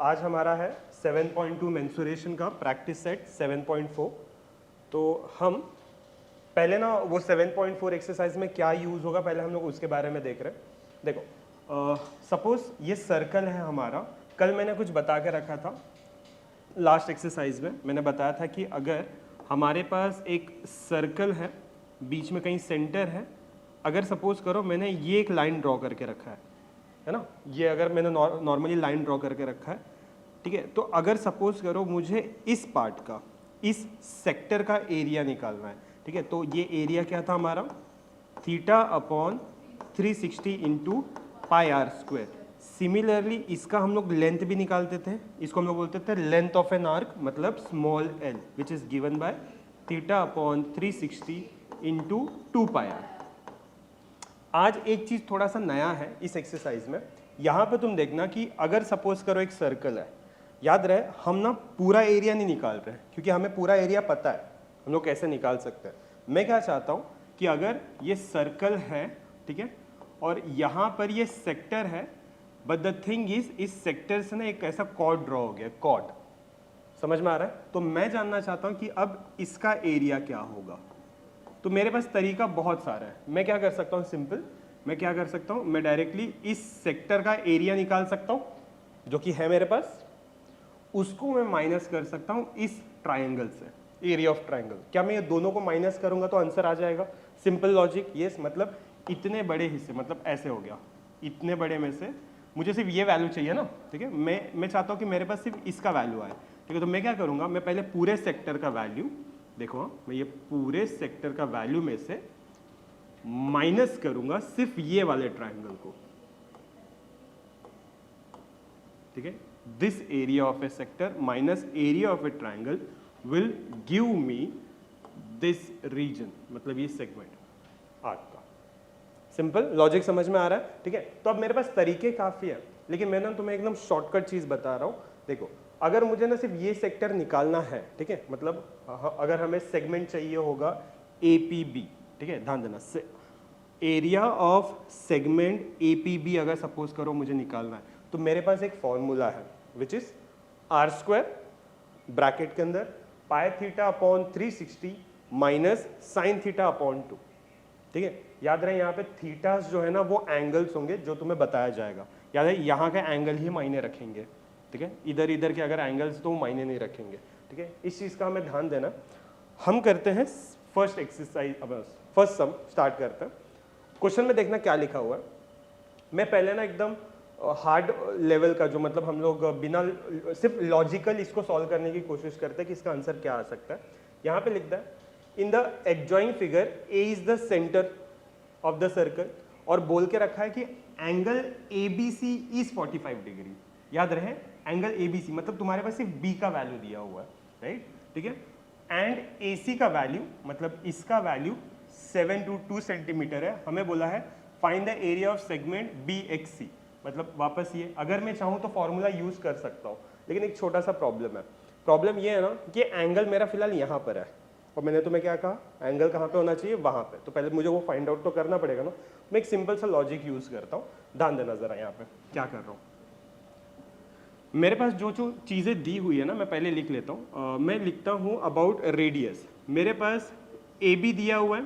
आज हमारा है 7.2 मेंसुरेशन का प्रैक्टिस सेट 7.4। तो हम पहले ना वो 7.4 एक्सरसाइज में क्या यूज़ होगा पहले हम लोग उसके बारे में देख रहे हैं। देखो सपोज ये सर्कल है हमारा। कल मैंने कुछ बता के रखा था लास्ट एक्सरसाइज में, मैंने बताया था कि अगर हमारे पास एक सर्कल है, बीच में कहीं सेंटर है, अगर सपोज करो मैंने ये एक लाइन ड्रॉ करके रखा है ना, ये अगर मैंने नॉर्मली लाइन ड्रॉ करके रखा है, ठीक है। तो अगर सपोज करो मुझे इस पार्ट का, इस सेक्टर का एरिया निकालना है, ठीक है। तो ये एरिया क्या था हमारा, theta upon 360 into pi R square. Similarly इसका हम लोग लेंथ भी निकालते थे, इसको हम लोग बोलते थे लेंथ ऑफ एन आर्क, मतलब small L, which is given by theta upon 360 into 2 pi R. आज एक चीज थोड़ा सा नया है इस एक्सरसाइज में। यहाँ पे तुम देखना कि अगर सपोज करो एक सर्कल है, याद रहे हम ना पूरा एरिया नहीं निकाल रहे क्योंकि हमें पूरा एरिया पता है हम लोग कैसे निकाल सकते हैं। मैं क्या चाहता हूँ कि अगर ये सर्कल है, ठीक है, और यहाँ पर ये सेक्टर है, बट द थिंग इज इस सेक्टर से ना एक ऐसा कॉर्ड ड्रॉ हो गया, कॉर्ड, समझ में आ रहा है। तो मैं जानना चाहता हूँ कि अब इसका एरिया क्या होगा। तो मेरे पास तरीका बहुत सारा है। मैं क्या कर सकता हूँ, सिंपल मैं क्या कर सकता हूँ, मैं डायरेक्टली इस सेक्टर का एरिया निकाल सकता हूँ जो कि है मेरे पास, उसको मैं माइनस कर सकता हूँ इस ट्राइंगल से, एरिया ऑफ ट्राइंगल। क्या मैं ये दोनों को माइनस करूंगा तो आंसर आ जाएगा? Simple logic, yes. मतलब इतने बड़े हिस्से, मतलब ऐसे हो गया, इतने बड़े में से मुझे सिर्फ ये वैल्यू चाहिए ना, ठीक है। मैं चाहता हूँ कि मेरे पास सिर्फ इसका वैल्यू आए, ठीक है। तो मैं क्या करूँगा, मैं पहले पूरे सेक्टर का वैल्यू, देखो मैं ये पूरे सेक्टर का वैल्यू में से माइनस करूंगा सिर्फ ये वाले ट्राइंगल को, ठीक है। This area of a sector minus area of a triangle will give me this region, मतलब ये सेगमेंट आर्क का। सिंपल लॉजिक समझ में आ रहा है, ठीक है। तो अब मेरे पास तरीके काफी है, लेकिन मैं ना तुम्हें एकदम शॉर्टकट चीज बता रहा हूं। देखो अगर मुझे ना सिर्फ ये सेक्टर निकालना है, ठीक है, मतलब अगर हमें सेगमेंट चाहिए होगा APB, ठीक है, ध्यान देना, एरिया ऑफ सेगमेंट APB अगर सपोज करो मुझे निकालना है, तो मेरे पास एक फॉर्मूला है which is R square bracket के अंदर pi theta upon 360 minus sine theta upon 2, ठीक है। याद रहे यहाँ पे थीटास जो है ना वो एंगल्स होंगे जो तुम्हें बताया जाएगा। याद है यहाँ के एंगल ही मायने रखेंगे, ठीक है। इधर इधर के अगर एंगल्स तो मायने नहीं रखेंगे, ठीक है। इस चीज का हमें ध्यान देना। हम करते हैं फर्स्ट एक्सरसाइज, अब फर्स्ट सम स्टार्ट करते हैं। क्वेश्चन में देखना क्या लिखा हुआ है। मैं पहले ना एकदम हार्ड लेवल का, जो मतलब हम लोग बिना सिर्फ लॉजिकल इसको सॉल्व करने की कोशिश करते हैं कि इसका आंसर क्या आ सकता है। यहाँ पे लिखता है in the adjoining figure A is the centre of the circle, और बोल के रखा है कि एंगल ABC इज 45 डिग्री। याद रहे एंगल ABC मतलब तुम्हारे पास सिर्फ B का वैल्यू दिया हुआ है, राइट, ठीक है। एंड AC का वैल्यू, मतलब इसका वैल्यू 7 सेंटीमीटर है। हमें बोला है find the area of segment BXC, मतलब वापस ये, अगर मैं चाहूँ तो फॉर्मूला यूज कर सकता हूँ, लेकिन एक छोटा सा प्रॉब्लम है। प्रॉब्लम ये है ना कि एंगल मेरा फिलहाल यहाँ पर है, और मैंने तुम्हें क्या कहा, एंगल कहाँ पे होना चाहिए, वहाँ पे। तो पहले मुझे वो फाइंड आउट तो करना पड़ेगा ना। मैं एक सिंपल सा लॉजिक यूज करता हूँ, ध्यान देना जरा यहाँ पे क्या कर रहा हूँ। मेरे पास जो जो चीज़ें दी हुई है ना, मैं पहले लिख लेता हूँ। मैं लिखता हूँ अबाउट रेडियस। मेरे पास AB दिया हुआ है,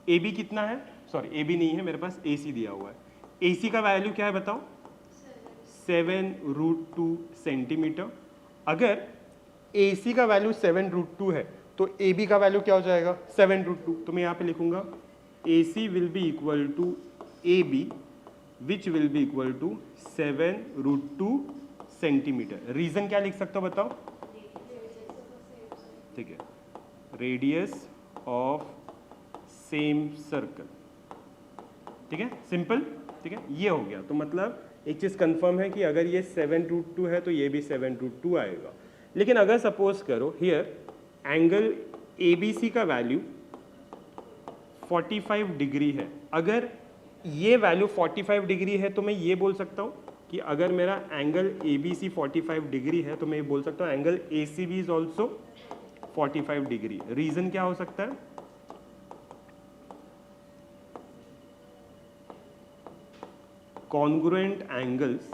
AB कितना है, सॉरी AB नहीं है, मेरे पास AC दिया हुआ है। AC का वैल्यू क्या है बताओ, 7√2 सेंटीमीटर। अगर AC का वैल्यू 7√2 है तो AB का वैल्यू क्या हो जाएगा, 7√2। तो मैं यहाँ पे लिखूंगा AC will be equal to AB which will be equal to 7√2 centimetre. Reason क्या लिख सकते हो बताओ, ठीक है, रेडियस ऑफ सेम सर्कल, ठीक है, सिंपल, ठीक है, ये हो गया। तो मतलब एक चीज कंफर्म है कि अगर ये 7√2 है तो ये भी 7√2 आएगा। लेकिन अगर सपोज करो हियर एंगल ABC का वैल्यू 45 डिग्री है, अगर ये वैल्यू 45 डिग्री है तो मैं ये बोल सकता हूँ कि अगर मेरा एंगल ABC 45 डिग्री है तो मैं ये बोल सकता हूँ angle ACB is also 45 degree. Reason क्या हो सकता है, congruent angles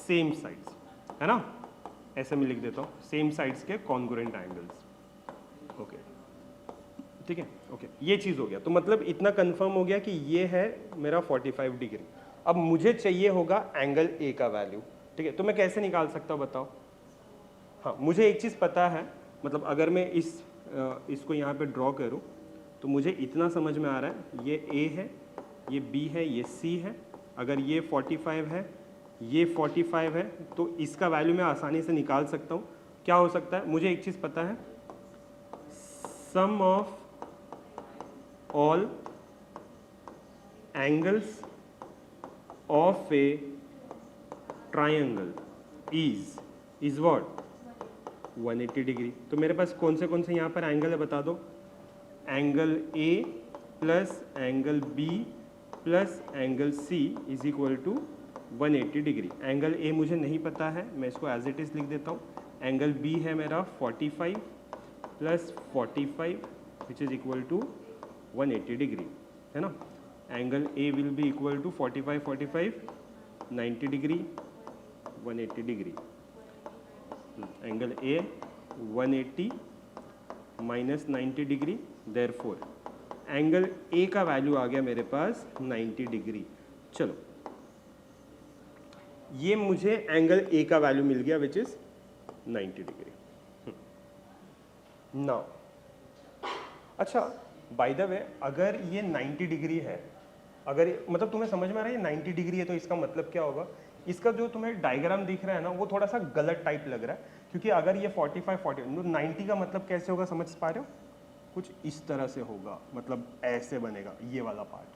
सेम साइड्स, है ना, ऐसे मैं लिख देता हूँ, सेम साइड्स के कॉन्ग्रुएंट एंगल्स। ओके, ठीक है, ओके, ये चीज़ हो गया। तो मतलब इतना कंफर्म हो गया कि ये है मेरा 45 डिग्री। अब मुझे चाहिए होगा एंगल ए का वैल्यू, ठीक है, तो मैं कैसे निकाल सकता हूँ बताओ? हाँ, मुझे एक चीज़ पता है, मतलब अगर मैं इसको यहाँ पे ड्रॉ करूँ तो मुझे इतना समझ में आ रहा है, ये ए है, ये बी है, ये सी है, अगर ये 45 है, ये 45 है, तो इसका वैल्यू मैं आसानी से निकाल सकता हूँ। क्या हो सकता है? मुझे एक चीज़ पता है, sum of all angles of a triangle is what? 180 degree. तो मेरे पास कौन से यहाँ पर एंगल है बता दो? Angle A plus angle B plus angle C is equal to 180 degree. Angle A मुझे नहीं पता है, मैं इसको एज इट इज़ लिख देता हूँ। एंगल बी है मेरा 45 plus 45 which is equal to 180 degree, है ना। Angle A will be equal to 45 90 degree 180 degree. Angle A 180 minus 90 degree, therefore angle A का वैल्यू आ गया मेरे पास 90 डिग्री। चलो, ये मुझे एंगल ए का वैल्यू मिल गया विच इज 90 डिग्री। नाउ अच्छा, बाय द वे, अगर ये 90 डिग्री है, अगर मतलब तुम्हें समझ में आ रहा है ये 90 डिग्री है, तो इसका मतलब क्या होगा? इसका जो तुम्हें डायग्राम दिख रहा है ना, वो थोड़ा सा गलत टाइप लग रहा है, क्योंकि अगर ये 45 90 का मतलब कैसे होगा, समझ पा रहे हो? कुछ इस तरह से होगा, मतलब ऐसे बनेगा ये वाला पार्ट,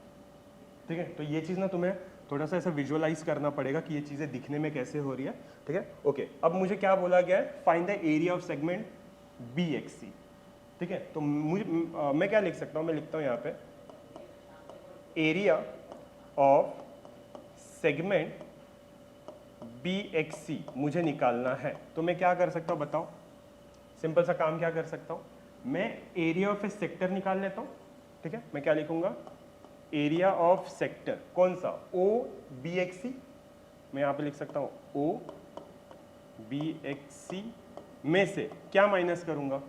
ठीक है। तो ये चीज़ ना तुम्हें थोड़ा सा ऐसा विजुअलाइज करना पड़ेगा कि ये चीज़ें दिखने में कैसे हो रही है, ठीक है। ओके, अब मुझे क्या बोला गया है? Find the area of segment B X C, ठीक है। तो मैं क्या लिख सकता हूँ? मैं लिखता हूँ यहाँ पे area of segment B X C मुझे निकालना है। तो मैं क्या कर सकता हूँ बताओ? सिंपल सा काम क्या कर सकता हूँ, मैं एरिया ऑफ ए सेक्टर निकाल लेता हूँ, ठीक है। मैं क्या लिखूंगा? एरिया ऑफ सेक्टर, कौन सा? ओ बी एक्स सी। मैं यहाँ पे लिख सकता हूँ ओ बी एक्स सी में से क्या माइनस करूंगा?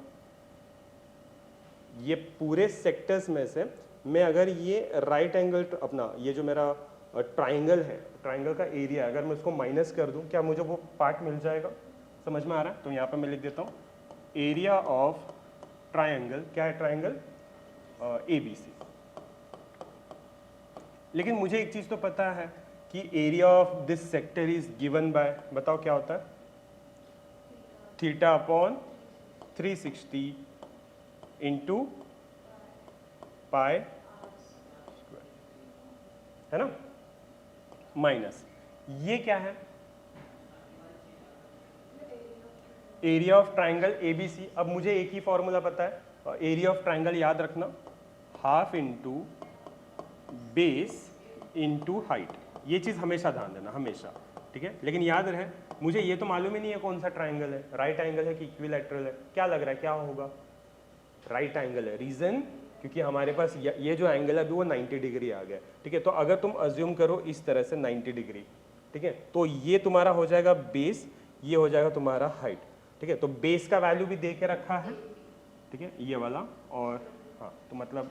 ये पूरे सेक्टर्स में से मैं अगर ये राइट एंगल अपना ये जो मेरा ट्राइंगल है, ट्राइंगल का एरिया, अगर मैं उसको माइनस कर दूं, क्या मुझे वो पार्ट मिल जाएगा? समझ में आ रहा है? तो यहाँ पे मैं लिख देता हूँ एरिया ऑफ ट्राइंगल, क्या है ट्राइंगल? A B C. लेकिन मुझे एक चीज़ तो पता है कि area of this sector is given bye, बताओ क्या होता है? Theta upon 360 into pi square, है ना, माइनस ये क्या है? Area of triangle ABC. अब मुझे एक ही फॉर्मूला पता है, एरिया ऑफ ट्राइंगल याद रखना, half into base into height. ये चीज़ हमेशा ध्यान देना, हमेशा, ठीक है। लेकिन याद रहे, मुझे ये तो मालूम ही नहीं है कौन सा ट्राइंगल है, राइट एंगल है कि इक्विलैटरल है। क्या लग रहा है, क्या होगा? राइट एंगल है। रीजन, क्योंकि हमारे पास ये जो एंगल है अभी वो 90 डिग्री आ गया, ठीक है। तो अगर तुम अज्यूम करो इस तरह से 90 डिग्री, ठीक है, तो ये तुम्हारा हो जाएगा बेस, ये हो जाएगा तुम्हारा हाइट, ठीक है। तो बेस का वैल्यू भी दे के रखा है, ठीक है, ये वाला। और हाँ, तो मतलब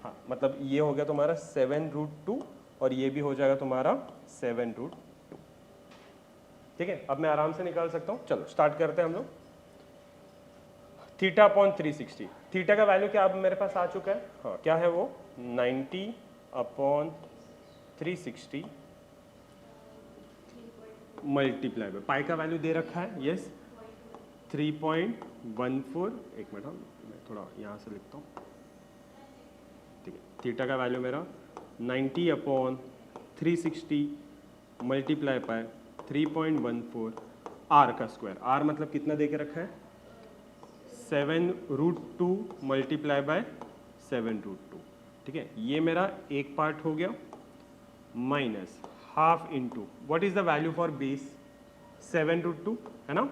हाँ, मतलब ये हो गया तुम्हारा 7√2 और ये भी हो जाएगा तुम्हारा 7√2, ठीक है। अब मैं आराम से निकाल सकता हूँ। चलो स्टार्ट करते हैं हम लोग। थीटा अपॉन 360, थीटा का वैल्यू क्या अब मेरे पास आ चुका है? हाँ, क्या है वो? 90 अपॉन 360 मल्टीप्लाई बाय पाई का वैल्यू दे रखा है, यस 3.14। एक मिनट, मैं थोड़ा यहाँ से लिखता हूँ, ठीक है। थीटा का वैल्यू मेरा 90 अपॉन 360 मल्टीप्लाई बाय 3.14 आर का स्क्वायर। आर मतलब कितना दे के रखा है? 7√2 मल्टीप्लाई बाय 7√2, ठीक है। ये मेरा एक पार्ट हो गया, minus half into what is the value for base? 7√2, है ना,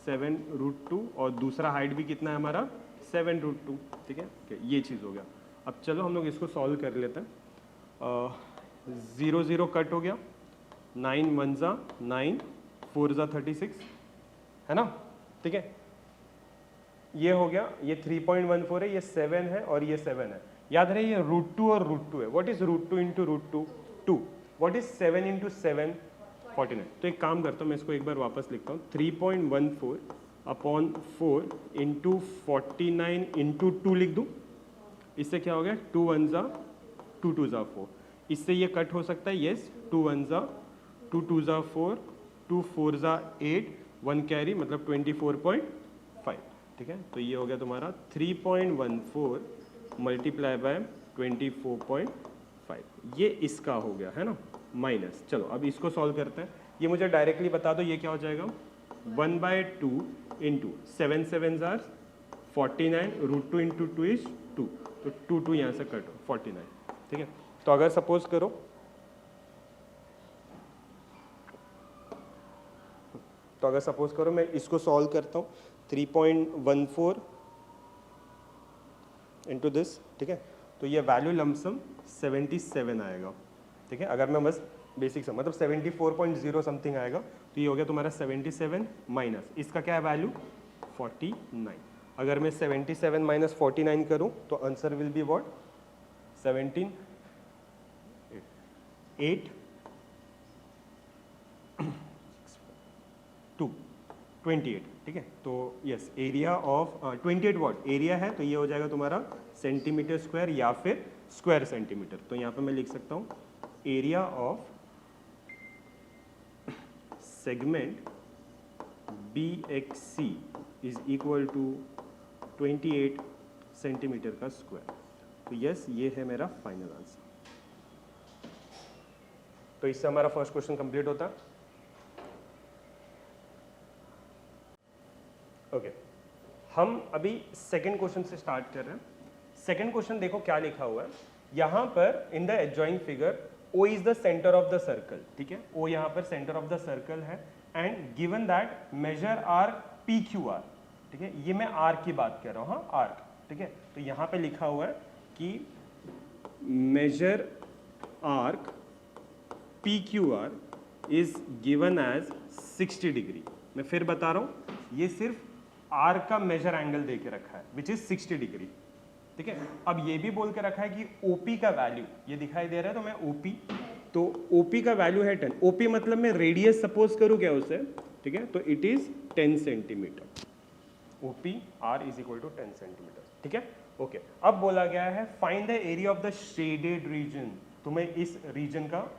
7√2, और दूसरा हाइट भी कितना है हमारा? 7√2, ठीक है। ये चीज़ हो गया। अब चलो हम लोग इसको सॉल्व कर लेते हैं। 0 0 कट हो गया, 9 1 जा 9, 4 ज़ा 36 है ना, ठीक है। ये हो गया, ये 3.14 है, ये 7 है और ये 7 है। याद रहे ये √2 और √2 है। What is √2 into √2? 2। What is 7 into 7? 49। तो एक काम करता हूँ, मैं इसको एक बार वापस लिखता हूँ, 3.14 अपॉन 4 इंटू 49 इंटू 2 लिख दूँ। इससे क्या हो गया, 2 1 ज़ा 2 2 ज़ा 4। इससे ये कट हो सकता है, येस, 2 1 ज़ा 2 2 ज़ा 4, 2 4 ज़ा 8, 1 कैरी मतलब 24.5, ठीक है। तो ये हो गया तुम्हारा 3.14 मल्टीप्लाई बाय 24.5, ये इसका हो गया है ना, माइनस। चलो अब इसको सॉल्व करते हैं। ये मुझे डायरेक्टली बता दो, ये क्या हो जाएगा, 1/2 इंटू 7 7 ज़ार 49, √2 इंटू 2 इज 2, तो 2 2 यहाँ से कट 49, ठीक है। तो अगर सपोज करो मैं इसको सॉल्व करता हूँ, 3.14 इंटू दिस, ठीक है। तो ये वैल्यू लमसम 77 आएगा, ठीक है। अगर मैं बस बेसिक मतलब 74.0 समथिंग आएगा, तो ये हो गया तुम्हारा 77 माइनस इसका क्या है वैल्यू 49। अगर मैं 77 माइनस 49 करूँ तो आंसर विल बी व्हाट, 17 8 2 28, ठीक है। तो yes, area of 28 what area है, तो ये हो जाएगा तुम्हारा सेंटीमीटर स्क्वायर या फिर स्क्वायर सेंटीमीटर। तो यहाँ पे मैं लिख सकता हूँ area of segment BXC is equal to 28 centimetre का स्क्वायर। तो यस, ये है मेरा फाइनल आंसर। तो इससे हमारा फर्स्ट क्वेश्चन कंप्लीट होता है। ओके, हम अभी सेकंड क्वेश्चन से स्टार्ट कर रहे हैं। सेकंड क्वेश्चन देखो क्या लिखा हुआ है यहाँ पर, in the adjoining figure O is the centre of the circle, ठीक है। O यहाँ पर सेंटर ऑफ द सर्कल है and given that major arc PQR, ठीक है। ये मैं आर्क की बात कर रहा हूँ, हाँ आर्क, ठीक है। तो यहाँ पे लिखा हुआ है कि major arc PQR is given as 60 degree. मैं फिर बता रहा हूँ, ये सिर्फ आर्क का मेजर एंगल दे के रखा है विच इज 60 डिग्री, ठीक है। अब ये भी बोल के रखा है कि OP का वैल्यू ये दिखाई दे रहा है, तो मैं OP, तो OP का वैल्यू है 10। OP मतलब मैं रेडियस सपोज करूँ क्या उसे, ठीक है। तो it is 10 centimetre. OP R is equal to 10 centimetre, ठीक है। ओके, अब बोला गया है find the area of the shaded region. तुम्हें इस रीजन का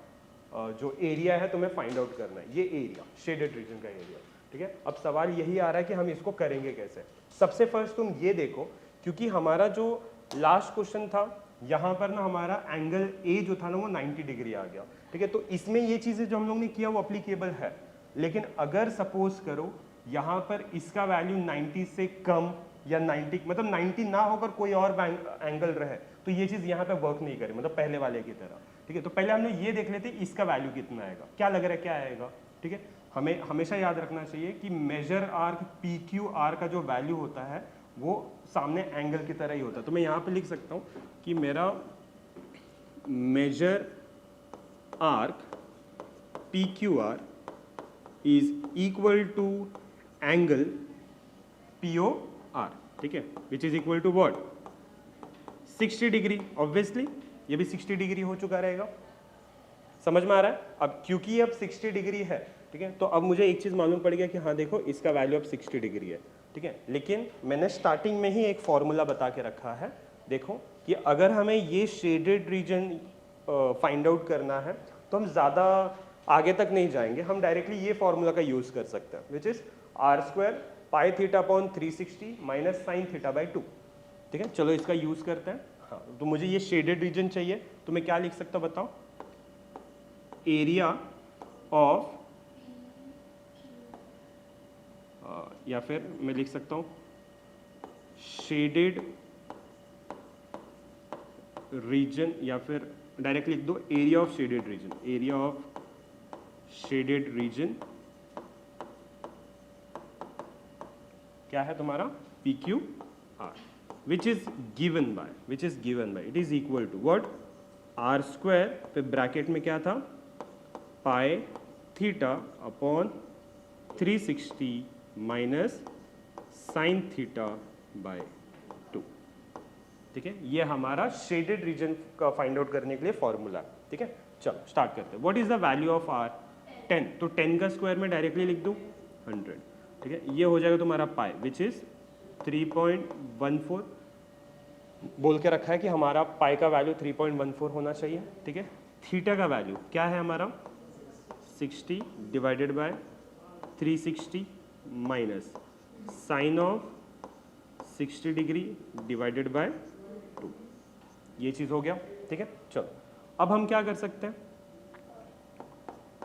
जो एरिया है तुम्हें फाइंड आउट करना है, ये एरिया शेडेड रीजन का एरिया, ठीक है। अब सवाल यही आ रहा है कि हम इसको करेंगे कैसे। सबसे फर्स्ट तुम ये देखो, क्योंकि हमारा जो लास्ट क्वेश्चन था यहाँ पर ना हमारा एंगल ए जो था ना वो 90 डिग्री आ गया, ठीक है। तो इसमें ये चीज़ें जो हम लोग ने किया वो अप्लीकेबल है, लेकिन अगर सपोज करो यहाँ पर इसका वैल्यू 90 से कम या 90 मतलब 90 ना होकर कोई और एंगल रहे, तो ये चीज़ यहाँ पे वर्क नहीं करे, मतलब पहले वाले की तरह, ठीक है। तो पहले हम लोग ये देख लेते इसका वैल्यू कितना आएगा, क्या लग रहा है क्या आएगा, ठीक है। हमें हमेशा याद रखना चाहिए कि मेजर आर्क PQR का जो वैल्यू होता है वो सामने एंगल की तरह ही होता है। तो मैं यहाँ पे लिख सकता हूँ कि मेरा major arc PQR is equal to angle POR, ठीक है, which is equal to what 60 degree. Obviously ये भी 60 डिग्री हो चुका रहेगा, समझ में आ रहा है। अब क्योंकि अब 60 डिग्री है, ठीक है, तो अब मुझे एक चीज़ मालूम पड़ गया कि हाँ देखो इसका वैल्यू अब 60 डिग्री है, ठीक है। लेकिन मैंने स्टार्टिंग में ही एक फॉर्मूला बता के रखा है, देखो कि अगर हमें ये शेडेड रीजन फाइंड आउट करना है तो हम ज़्यादा आगे तक नहीं जाएंगे, हम डायरेक्टली ये फॉर्मूला का यूज़ कर सकते हैं, which is r² pi theta upon 360 minus sine theta by 2, ठीक है। चलो इसका यूज़ करते हैं। हाँ, तो मुझे ये शेडेड रीजन चाहिए, तो मैं क्या लिख सकता हूँ बताओ, एरिया ऑफ या फिर मैं लिख सकता हूँ शेडेड रीजन, या फिर डायरेक्टली लिख दो area of shaded region. Area of shaded region क्या है तुम्हारा PQR, which is given by it is equal to what r², फिर ब्रैकेट में क्या था pi theta upon 360 minus sine theta by 2। ठीक है, ये हमारा शेडेड रीजन का फाइंड आउट करने के लिए फॉर्मूला है। ठीक है, चलो स्टार्ट करते हैं। What is the value of R? 10। तो 10 का स्क्वायर में डायरेक्टली लिख दूं 100। ठीक है, ये हो जाएगा तुम्हारा पाई विच इज 3.14। बोल के रखा है कि हमारा पाई का वैल्यू 3.14 होना चाहिए। ठीक है, थीटा का वैल्यू क्या है हमारा 60 divided by 360 minus sine of 60 degree divided by 2। ये चीज़ हो गया। ठीक है, चलो अब हम क्या कर सकते हैं,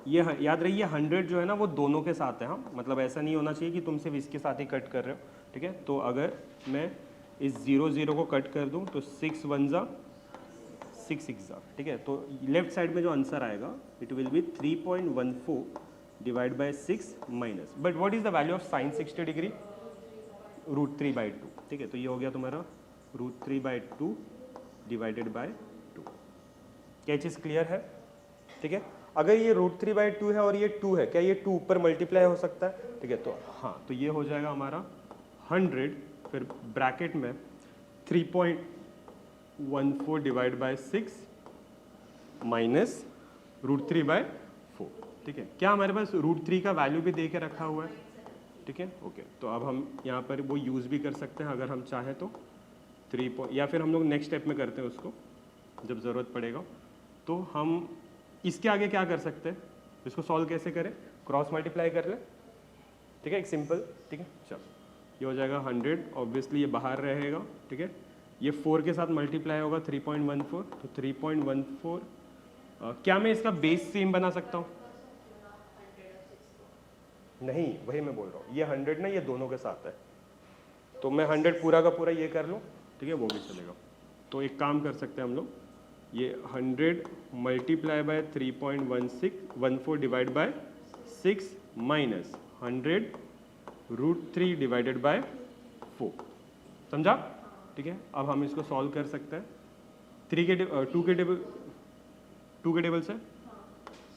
ये याद रहिए 100 जो है ना वो दोनों के साथ है। हाँ, मतलब ऐसा नहीं होना चाहिए कि तुम सिर्फ इसके साथ ही कट कर रहे हो। ठीक है, तो अगर मैं इस 0 0 को कट कर दूं तो 6 1 जा 6 6 जा। ठीक है, तो लेफ्ट साइड में जो आंसर आएगा it will be 3.14 divide by 6 minus, but what is the value of sine 60 degree? √3/2। ठीक है, तो ये हो गया तुम्हारा √3/2 डिवाइडेड बाय 2। क्या चीज़ क्लियर है? ठीक है, अगर ये √3/2 है और ये 2 है, क्या ये 2 ऊपर मल्टीप्लाई हो सकता है? ठीक है, तो हाँ, तो ये हो जाएगा हमारा 100 फिर ब्रैकेट में 3.14 डिवाइड बाय 6 माइनस √3/4। ठीक है, क्या हमारे पास √3 का वैल्यू भी दे के रखा हुआ है? ठीक है, ओके, तो अब हम यहाँ पर वो यूज़ भी कर सकते हैं अगर हम चाहें तो 3 या फिर हम लोग नेक्स्ट स्टेप में करते हैं उसको जब ज़रूरत पड़ेगा। तो हम इसके आगे क्या कर सकते हैं, इसको सॉल्व कैसे करें? क्रॉस मल्टीप्लाई कर ले। ठीक है, एक सिंपल। ठीक है, चलो ये हो जाएगा 100, ऑब्वियसली ये बाहर रहेगा। ठीक है, ये 4 के साथ मल्टीप्लाई होगा 3.14, तो 3.14 क्या मैं इसका बेस सेम बना सकता हूँ? नहीं, वही मैं बोल रहा हूँ, ये 100 ना ये दोनों के साथ है, तो मैं 100 पूरा का पूरा ये कर लूँ। ठीक है, वो भी चलेगा। तो एक काम कर सकते हैं हम लोग, ये 100 multiply by 3.14 divide by 6 minus 100 √3 divided by 4। समझा? ठीक है, अब हम इसको सॉल्व कर सकते हैं। 2 के टेबल से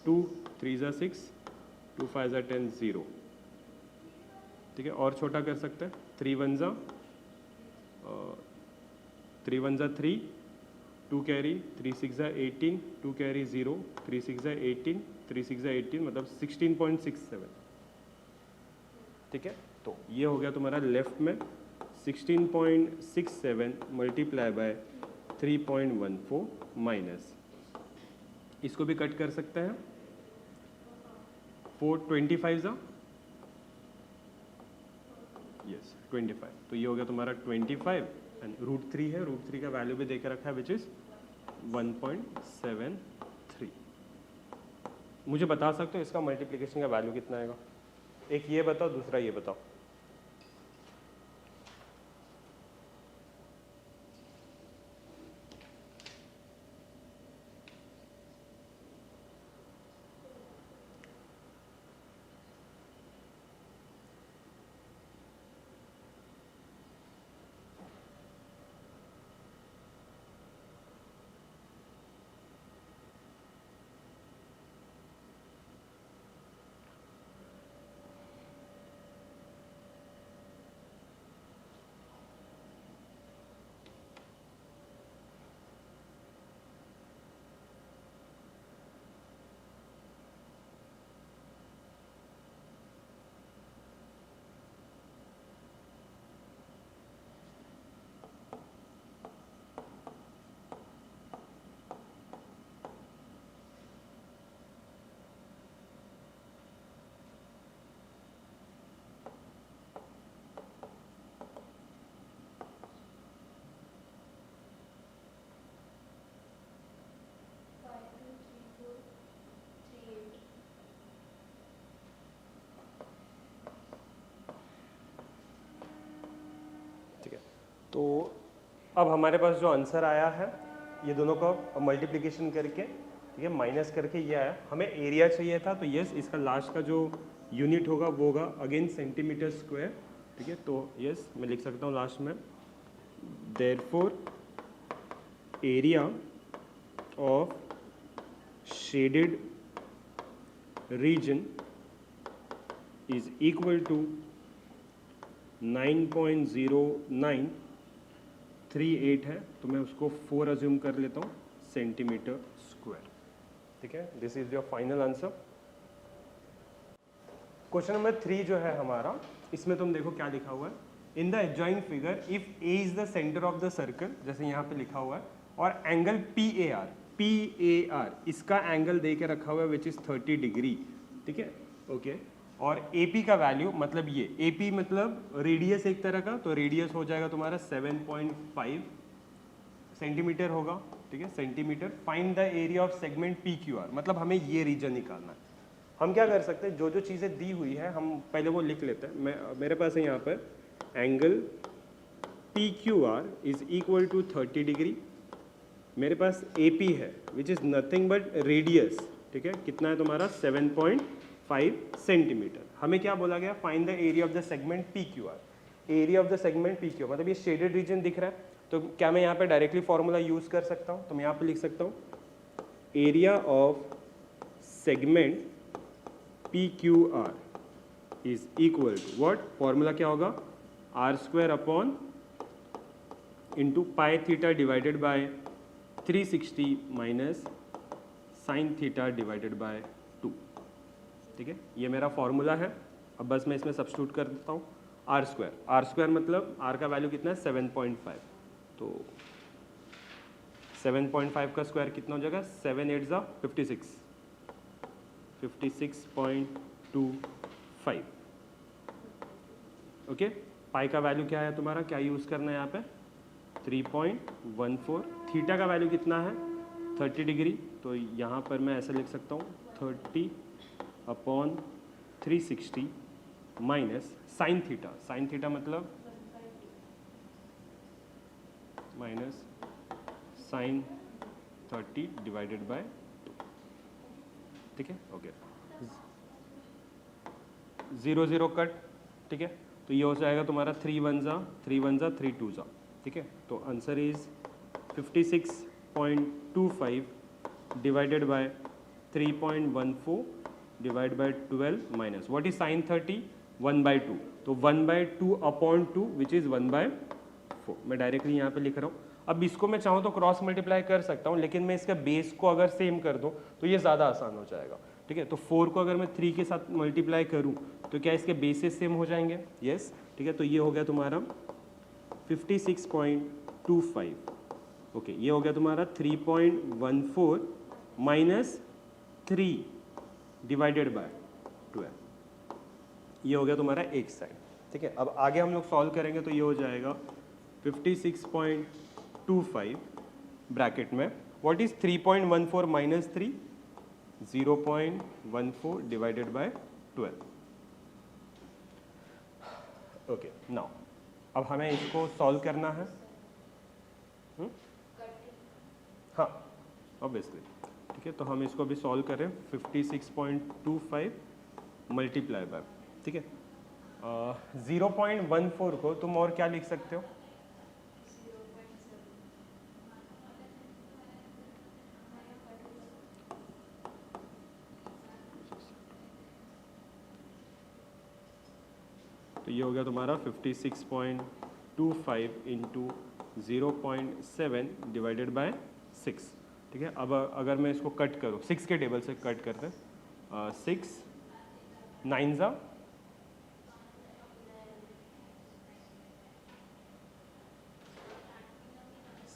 2 3 ज़ा 6 2 5 ज़ा 10 0। ठीक है, और छोटा कर सकते हैं 3 1 ज़ा 3, 2 कैरी 3 6 ज़ा 18, 2 कैरी 0, 3 6 ज़ा 18, 3 6 ज़ा 18 मतलब 16.67। ठीक है, तो ये हो गया तुम्हारा लेफ्ट में 16.67 मल्टीप्लाई बाय 3.14 माइनस, इसको भी कट कर सकते हैं 4 25 ज़ा यस 25, तो ये हो गया तुम्हारा 25 एंड √3 है, √3 का वैल्यू भी देके रखा है विच इज 1.73। मुझे बता सकते हो इसका मल्टीप्लिकेशन का वैल्यू कितना आएगा? एक ये बताओ, दूसरा ये बताओ। तो अब हमारे पास जो आंसर आया है ये दोनों का मल्टीप्लिकेशन करके, ठीक है, माइनस करके ये आया। हमें एरिया चाहिए था, तो यस इसका लास्ट का जो यूनिट होगा वो होगा अगेन सेंटीमीटर स्क्वायर। ठीक है, तो यस मैं लिख सकता हूँ लास्ट में therefore area of shaded region is equal to 9.0938 है, तो मैं उसको 4 अज्यूम कर लेता हूँ सेंटीमीटर स्क्वायर। ठीक है, this is your final answer. Question number 3 जो है हमारा, इसमें तुम देखो क्या लिखा हुआ है। In the adjoint figure if A is the centre of the circle, जैसे यहाँ पे लिखा हुआ है, और एंगल पी ए आर इसका एंगल दे के रखा हुआ है विच इज 30 डिग्री। ठीक है, ओके। और ए पी का वैल्यू, मतलब ये ए पी मतलब रेडियस एक तरह का, तो रेडियस हो जाएगा तुम्हारा 7.5 सेंटीमीटर होगा। ठीक है, centimetre. Find the area of segment P Q are, मतलब हमें ये रीजन निकालना है। हम क्या कर सकते हैं, जो जो चीज़ें दी हुई है हम पहले वो लिख लेते हैं। मेरे पास है यहाँ पर angle P Q R is equal to 30 degree. मेरे पास ए पी है which is nothing but radius. ठीक है, कितना है तुम्हारा 7.5 सेंटीमीटर। हमें क्या बोला गया, find the area of the segment P Q are. Area of the segment P Q, मतलब ये शेडेड रीजन दिख रहा है, तो क्या मैं यहाँ पे डायरेक्टली फॉर्मूला यूज कर सकता हूँ? तो मैं यहाँ पे लिख सकता हूँ area of segment P Q R is equal to what, formula क्या होगा, R square upon into pi theta divided by 360 minus sine theta divided by 2। ठीक है, ये मेरा फॉर्मूला है। अब बस मैं इसमें सब्स्टिट्यूट कर देता हूँ आर स्क्वायर मतलब आर का वैल्यू कितना है 7.5, तो 7.5 का स्क्वायर कितना हो जाएगा, 7 8 जा 56, 56.25। ओके, पाई का वैल्यू क्या है तुम्हारा, क्या यूज़ करना है यहाँ पे 3.14। थीटा का वैल्यू कितना है 30 डिग्री, तो यहाँ पर मैं ऐसे लिख सकता हूँ 30 अपॉन 360 माइनस साइन थीटा मतलब माइनस साइन 30 डिवाइडेड बाय 2। ठीक है, ओके, 0 0 कट। ठीक है, तो ये हो जाएगा तुम्हारा 3 1 जा 3 2 जा। ठीक है, तो answer is 56.25 divided by 3.14 divide by 12 minus what is sine 30, 1/2, तो 1/2 अपॉन 2 विच इज़ 1/4। मैं डायरेक्टली यहाँ पे लिख रहा हूँ। अब इसको मैं चाहूँ तो क्रॉस मल्टीप्लाई कर सकता हूँ, लेकिन मैं इसका बेस को अगर सेम कर दूँ तो ये ज़्यादा आसान हो जाएगा। ठीक है, तो 4 को अगर मैं 3 के साथ मल्टीप्लाई करूँ तो क्या इसके बेसिस सेम हो जाएंगे? यस। ठीक है, तो ये हो गया तुम्हारा 56.25। ओके, ये हो गया तुम्हारा 3.14 माइनस 3 डिवाइडेड बाय 12। ये हो गया तुम्हारा एक साइड। ठीक है, अब आगे हम लोग सॉल्व करेंगे तो ये हो जाएगा 56.25 ब्रैकेट में what is 3.14 minus 3, 0.14 divided by 12। Okay, now अब हमें इसको सॉल्व करना है। हाँ, ऑब्वियसली। ठीक है, तो हम इसको अभी सॉल्व करें। 56.25 मल्टीप्लाई बाय, ठीक है, 0.14 को तुम और क्या लिख सकते हो? तो ये हो गया तुम्हारा 56.25 इंटू 0.7 डिवाइडेड बाय 6। ठीक है, अब अगर मैं इसको कट करूँ 6 के टेबल से कट करते हैं, 6 9 जा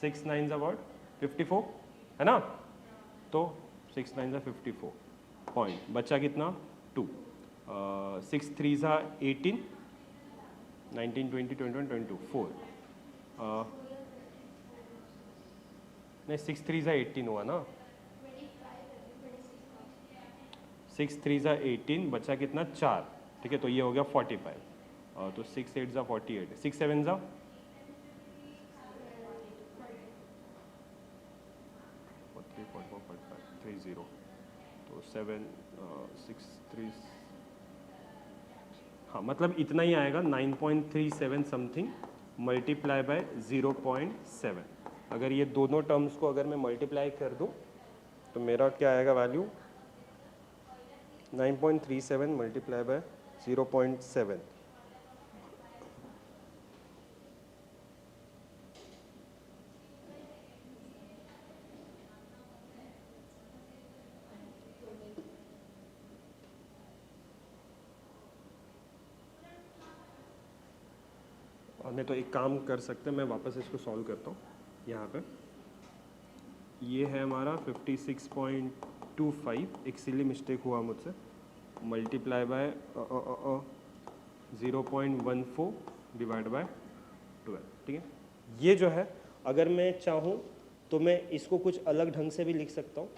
6 9 व्हाट 54 है ना, तो 6 9 जा 54 पॉइंट बचा कितना 2, 6 3 जा 18, 19 20 21 22 4, नहीं 6 3 जा 18 हुआ ना, 6 3 जा 18 बचा कितना 4। ठीक है, तो ये हो गया 45, तो 6 8 जा 48, 6 7 जा 30, तो 7 6 3, हाँ मतलब इतना ही आएगा 9.37 समथिंग मल्टीप्लाई बाय 0.7। अगर ये दोनों टर्म्स को अगर मैं मल्टीप्लाई कर दूं तो मेरा क्या आएगा वैल्यू 9.37 मल्टीप्लाई बाय 0.7। नहीं तो एक काम कर सकते हैं, मैं वापस इसको सॉल्व करता हूँ। यहाँ पे ये है हमारा 56.25, एक सिली मिस्टेक हुआ मुझसे, मल्टीप्लाई बाय 0.14 डिवाइड बाय 12, ठीक है। ये जो है अगर मैं चाहूँ तो मैं इसको कुछ अलग ढंग से भी लिख सकता हूँ,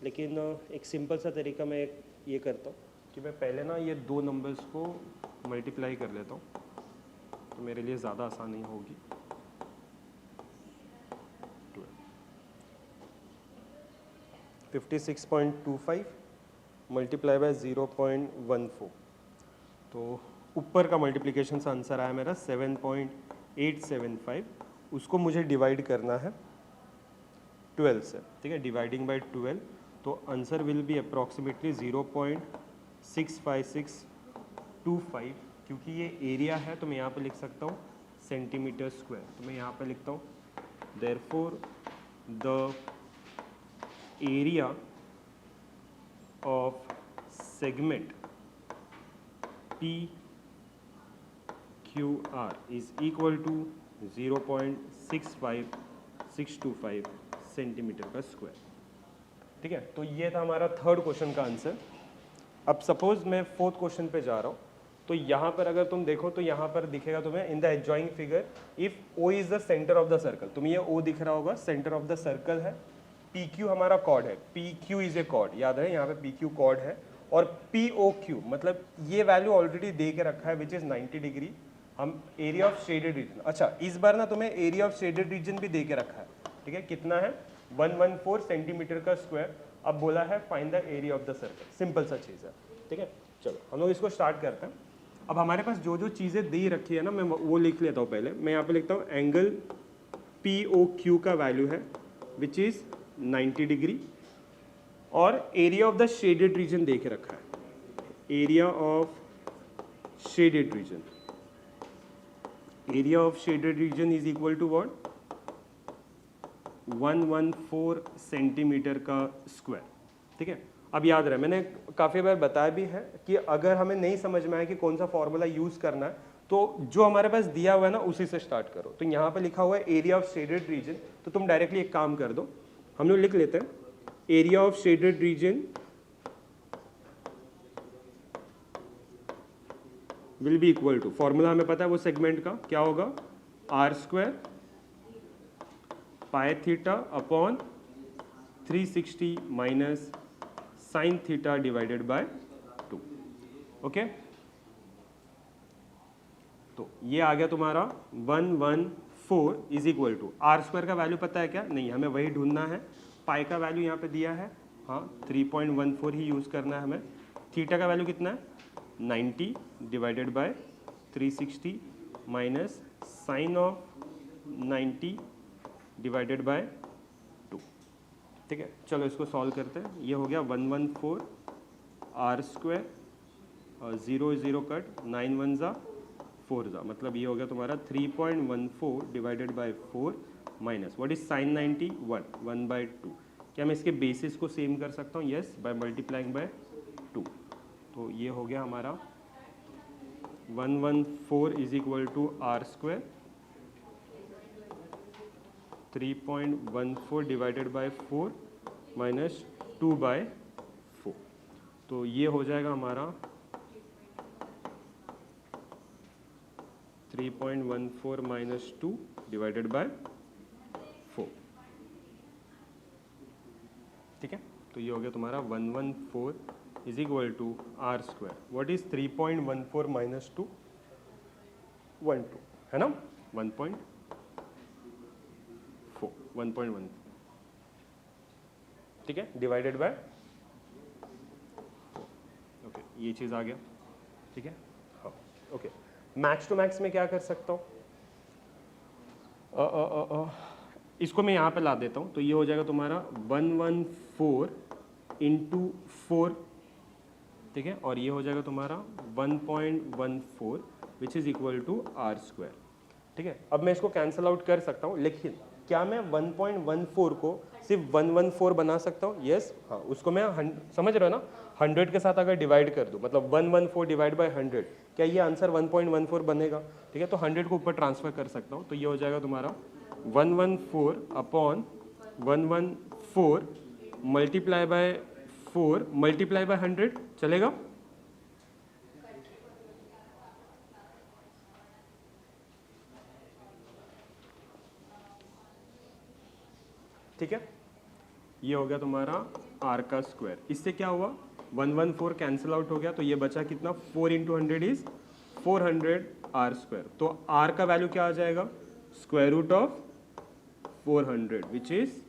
लेकिन एक सिंपल सा तरीका मैं ये करता हूँ कि मैं पहले ना ये दो नंबर्स को मल्टीप्लाई कर लेता हूँ, तो मेरे लिए ज़्यादा आसानी होगी। 56.25 मल्टीप्लाई बाय 0.14, तो ऊपर का मल्टीप्लिकेशन से आंसर आया मेरा 7.875। उसको मुझे डिवाइड करना है 12 से, ठीक है। डिवाइडिंग बाय 12, तो आंसर विल बी अप्रॉक्सीमेटली 0.65625। क्योंकि ये एरिया है तो मैं यहाँ पे लिख सकता हूँ सेंटीमीटर स्क्वायर, तो मैं यहाँ पे लिखता हूँ therefore the area of segment PQR is equal to 0.65625 centimetre का स्क्वायर, ठीक है। तो ये था हमारा थर्ड क्वेश्चन का आंसर। अब सपोज मैं फोर्थ क्वेश्चन पे जा रहा हूँ, तो यहाँ पर अगर तुम देखो तो यहाँ पर दिखेगा तुम्हें in the adjoining figure if O is the centre of the circle, तुम्हें ये O दिख रहा होगा, सेंटर ऑफ द सर्कल है, PQ हमारा कॉर्ड है, PQ इज ए कॉर्ड, याद है यहाँ पे PQ कॉर्ड है, और POQ मतलब ये वैल्यू ऑलरेडी दे के रखा है विच इज 90 डिग्री। हम एरिया ऑफ शेडेड रीजन, अच्छा इस बार ना तुम्हें एरिया ऑफ शेडेड रीजन भी दे के रखा है, ठीक है। कितना है 114 सेंटीमीटर का स्क्वायर। अब बोला है find the area of the circle, simple सा चीज़ है, ठीक है। चलो हम लोग इसको स्टार्ट करते हैं। अब हमारे पास जो जो चीज़ें दे रखी है ना, मैं वो लिख लेता हूँ पहले। मैं यहाँ पे लिखता हूँ एंगल POQ का वैल्यू है विच इज़ 90 डिग्री, और area of the shaded region दे के रखा है, area of shaded region, area of shaded region is equal to what 114 centimetre का स्क्वायर, ठीक है। अब याद रहे, मैंने काफ़ी बार बताया भी है कि अगर हमें नहीं समझ में आए कि कौन सा फॉर्मूला यूज़ करना है, तो जो हमारे पास दिया हुआ है ना उसी से स्टार्ट करो। तो यहाँ पे लिखा हुआ है एरिया ऑफ शेडेड रीजन, तो तुम डायरेक्टली एक काम कर दो, हम लोग लिख लेते हैं area of shaded region will be equal to, formula हमें पता है वो सेगमेंट का क्या होगा, r square pi theta upon 360 minus sine theta divided by 2, okay. तो ये आ गया तुम्हारा 114 is equal to, R square का वैल्यू पता है क्या, नहीं, हमें वही ढूंढना है। पाई का वैल्यू यहाँ पे दिया है, हाँ 3.14 ही यूज़ करना है हमें। थीटा का वैल्यू कितना है 90 divided by 360 minus sine of 90 divided by 2, ठीक है। चलो इसको सॉल्व करते हैं। ये हो गया 114 आर स्क्वायर, 0 0 कट, 9 1 जा 4 जा, मतलब ये हो गया तुम्हारा 3.14 divided by 4 minus what is sine 90 1/2। क्या मैं इसके बेसिस को सेम कर सकता हूँ, यस, बाय मल्टीप्लाइंग बाय 2। तो ये हो गया हमारा 114 is equal to R square 3.14 divided by 4 minus 2/4। तो ये हो जाएगा हमारा 3.14 माइनस 2 डिवाइडेड बाय 4, ठीक है। तो ये हो गया तुम्हारा 114 is equal to R square, what is 3.14 minus 2 1 2 है ना 1.4 1.1, ठीक है, डिवाइडेड बाय, ओके, ये चीज़ आ गया, ठीक है। हाँ ओके, मैक्स टू मैक्स में क्या कर सकता हूँ, इसको मैं यहाँ पे ला देता हूँ। तो ये हो जाएगा तुम्हारा 114 इंटू 4 ठीक है, और ये हो जाएगा तुम्हारा 1.14 which is equal to R square. ठीक है, अब मैं इसको कैंसिल आउट कर सकता हूँ, लेकिन क्या मैं 1.14 को सिर्फ 114 बना सकता हूँ? यस, हाँ, उसको मैं समझ रहे हो ना, 100 के साथ अगर डिवाइड कर दूँ, मतलब 114 डिवाइड बाय 100, क्या ये आंसर 1.14 बनेगा? ठीक है, तो 100 को ऊपर ट्रांसफर कर सकता हूँ, तो ये हो जाएगा तुम्हारा 114 upon 114 multiply by 4 multiply by 100, चलेगा? ठीक है, ये हो गया तुम्हारा r का स्क्वायर। इससे क्या हुआ, 114 कैंसिल आउट हो गया, तो ये बचा कितना, 4 इंटू 100 इज 400 r स्क्वायर। तो r का वैल्यू क्या आ जाएगा, square root of 400 which is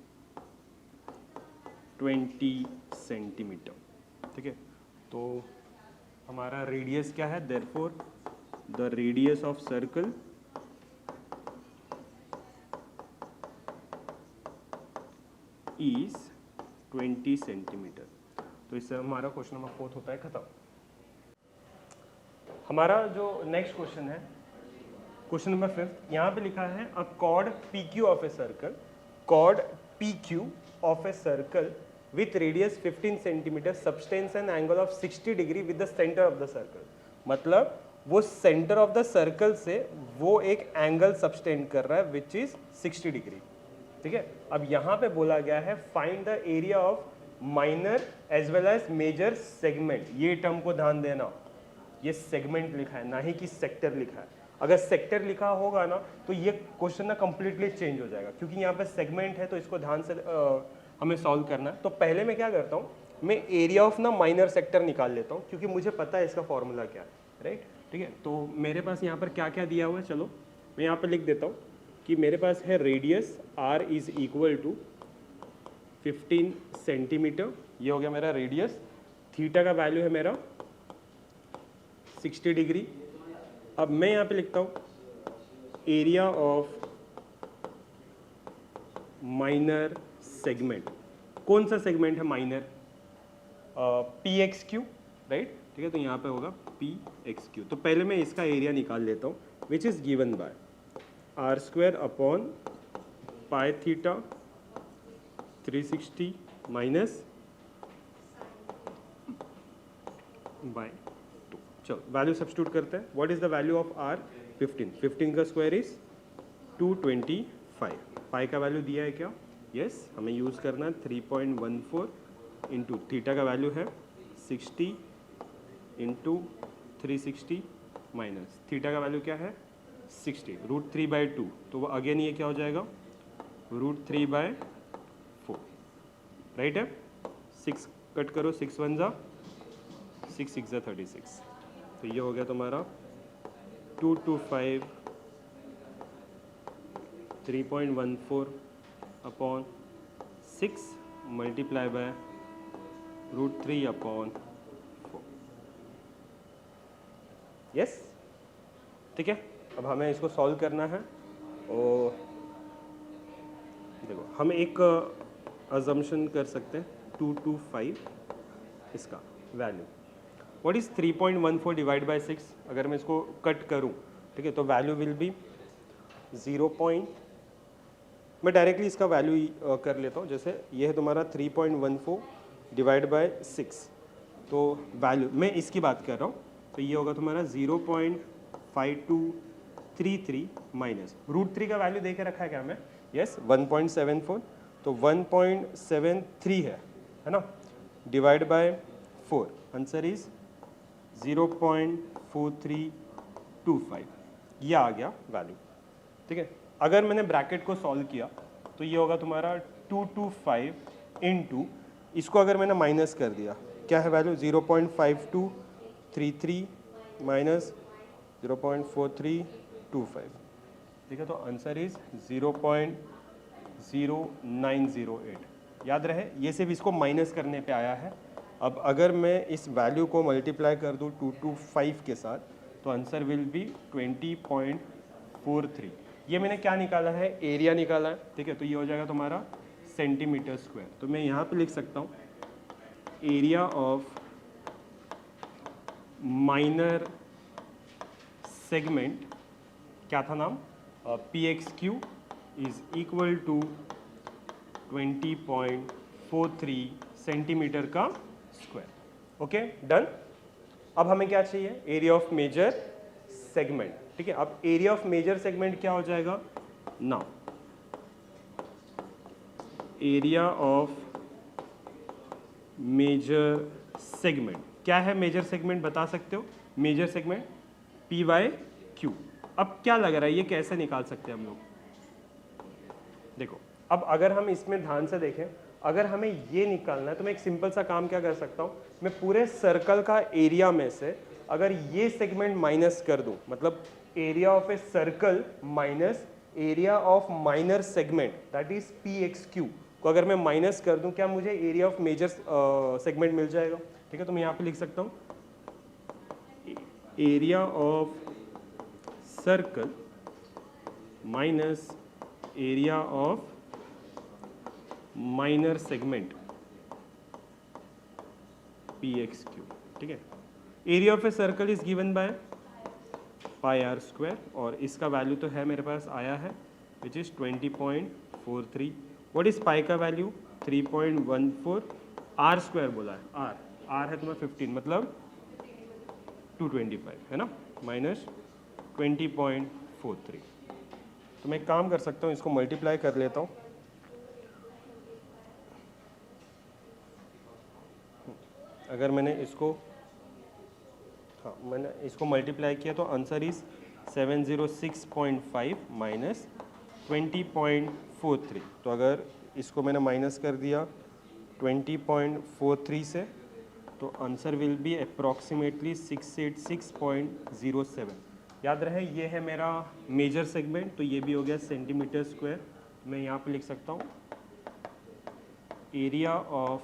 20 centimetre. ठीक है, तो हमारा रेडियस क्या है, therefore the radius of circle is 20 centimetre. तो इससे हमारा क्वेश्चन नंबर 4 होता है खत्म। हमारा जो नेक्स्ट क्वेश्चन है, क्वेश्चन नंबर 5, यहाँ पे लिखा है a chord P Q of a circle, chord P Q of a circle with radius 15 centimetre subtends an angle of 60 degree with the centre of the circle. मतलब वो centre of the circle से वो एक angle subtend कर रहा है which is 60 degree. ठीक है, अब यहाँ पे बोला गया है find the area of minor as well as major segment. ये टर्म को ध्यान देना, ये सेगमेंट लिखा है ना ही कि सेक्टर लिखा है। अगर सेक्टर लिखा होगा ना तो ये क्वेश्चन ना कंप्लीटली चेंज हो जाएगा, क्योंकि यहाँ पे सेगमेंट है तो इसको ध्यान से हमें सॉल्व करना है। तो पहले मैं क्या करता हूँ, मैं एरिया ऑफ ना माइनर सेक्टर निकाल लेता हूँ, क्योंकि मुझे पता है इसका फॉर्मूला क्या है, राइट। ठीक है, तो मेरे पास यहाँ पर क्या क्या दिया हुआ है, चलो मैं यहाँ पर लिख देता हूँ कि मेरे पास है radius r is equal to 15 centimetre, ये हो गया मेरा रेडियस। थीटा का वैल्यू है मेरा 60 डिग्री। अब मैं यहाँ पे लिखता हूँ एरिया ऑफ माइनर सेगमेंट। कौन सा सेगमेंट है minor, P x Q, right. ठीक है, तो यहाँ पे होगा पी एक्स क्यू। तो पहले मैं इसका एरिया निकाल लेता हूँ which is given by R square upon pi theta 360 minus by 2। चलो वैल्यू सब्स्टिट्यूट करते हैं। What is the value of R, 15 का स्क्वायर इज 225। पाई का वैल्यू दिया है क्या, यस, हमें यूज़ करना है 3.14 इंटू थीटा का वैल्यू है 60 इंटू 360 माइनस थीटा का वैल्यू क्या है 60, √3/2। तो वो अगेन ये क्या हो जाएगा, √3/4, राइट है। 6 कट करो, 6 1 जा 6 6 जा 36। तो ये हो गया तुम्हारा 225 3.14 अपॉन 6 मल्टीप्लाई बाय √3/4। यस, ठीक है। अब हमें इसको सॉल्व करना है और देखो हम एक अजम्पशन कर सकते हैं 225 इसका value. What is 3.14 divide by 6, अगर मैं इसको कट करूं, ठीक है, तो वैल्यू विल बी 0. मैं डायरेक्टली इसका वैल्यू कर लेता हूं। जैसे ये है तुम्हारा 3.14 डिवाइड बाय 6, तो वैल्यू मैं इसकी बात कर रहा हूँ, तो ये होगा तुम्हारा 0.5233 माइनस √3 का वैल्यू दे के रखा है क्या हमें, यस 1.74, तो 1.73 है ना, डिवाइड बाय 4, आंसर इज 0.4325, ये आ गया वैल्यू। ठीक है, अगर मैंने ब्रैकेट को सॉल्व किया तो ये होगा तुम्हारा 225 इंटू, इसको अगर मैंने माइनस कर दिया, क्या है वैल्यू 0.5233 माइनस 0.4325। ठीक है, तो आंसर इज 0.0908। याद रहे ये सिर्फ इसको माइनस करने पे आया है। अब अगर मैं इस वैल्यू को मल्टीप्लाई कर दूँ 225 के साथ, तो आंसर विल बी 20.43। ये मैंने क्या निकाला है, एरिया निकाला है। ठीक है, तो ये हो जाएगा तुम्हारा सेंटीमीटर स्क्वायर। तो मैं यहाँ पे लिख सकता हूँ एरिया ऑफ माइनर सेगमेंट, क्या था नाम, PXQ is equal to 20.43 centimetre का स्क्वायर। Okay done. अब हमें क्या चाहिए, एरिया ऑफ मेजर सेगमेंट। ठीक है, अब एरिया ऑफ मेजर सेगमेंट क्या हो जाएगा, now area of major segment, क्या है मेजर सेगमेंट बता सकते हो, मेजर सेगमेंट PYQ। अब क्या लग रहा है ये कैसे निकाल सकते हैं हम लोग, देखो अब अगर हम इसमें ध्यान से देखें, अगर हमें ये निकालना है तो मैं एक सिंपल सा काम क्या कर सकता हूँ, मैं पूरे सर्कल का एरिया में से अगर ये सेगमेंट माइनस कर दूं, मतलब area of a circle minus area of minor segment that is PXQ को अगर मैं माइनस कर दूं, क्या मुझे एरिया ऑफ मेजर सेगमेंट मिल जाएगा। ठीक है, तो मैं यहाँ पे लिख सकता हूँ area of circle minus area of minor segment PXQ। ठीक है, area of a circle is given by pi R square और इसका वैल्यू तो है मेरे पास आया है which is 20.43। What is pi का वैल्यू 3.14, आर स्क्वायर बोला है, आर है तुम्हें 15 मतलब 225 है ना, माइनस 20.43। तो मैं एक काम कर सकता हूँ, इसको मल्टीप्लाई कर लेता हूँ। अगर मैंने इसको मैंने इसको मल्टीप्लाई किया तो आंसर इज 706.5 माइनस 20.43। तो अगर इसको मैंने माइनस कर दिया 20.43 से तो आंसर विल बी अप्रॉक्सीमेटली 686.07। याद रहे ये है मेरा मेजर सेगमेंट, तो ये भी हो गया सेंटीमीटर स्क्वायर। मैं यहाँ पे लिख सकता हूँ area of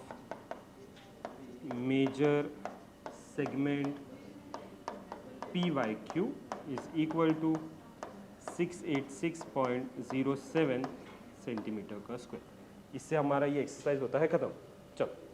major segment PYQ is equal to 686.07 centimetre का स्क्वायर। इससे हमारा ये एक्सरसाइज होता है खत्म। चलो।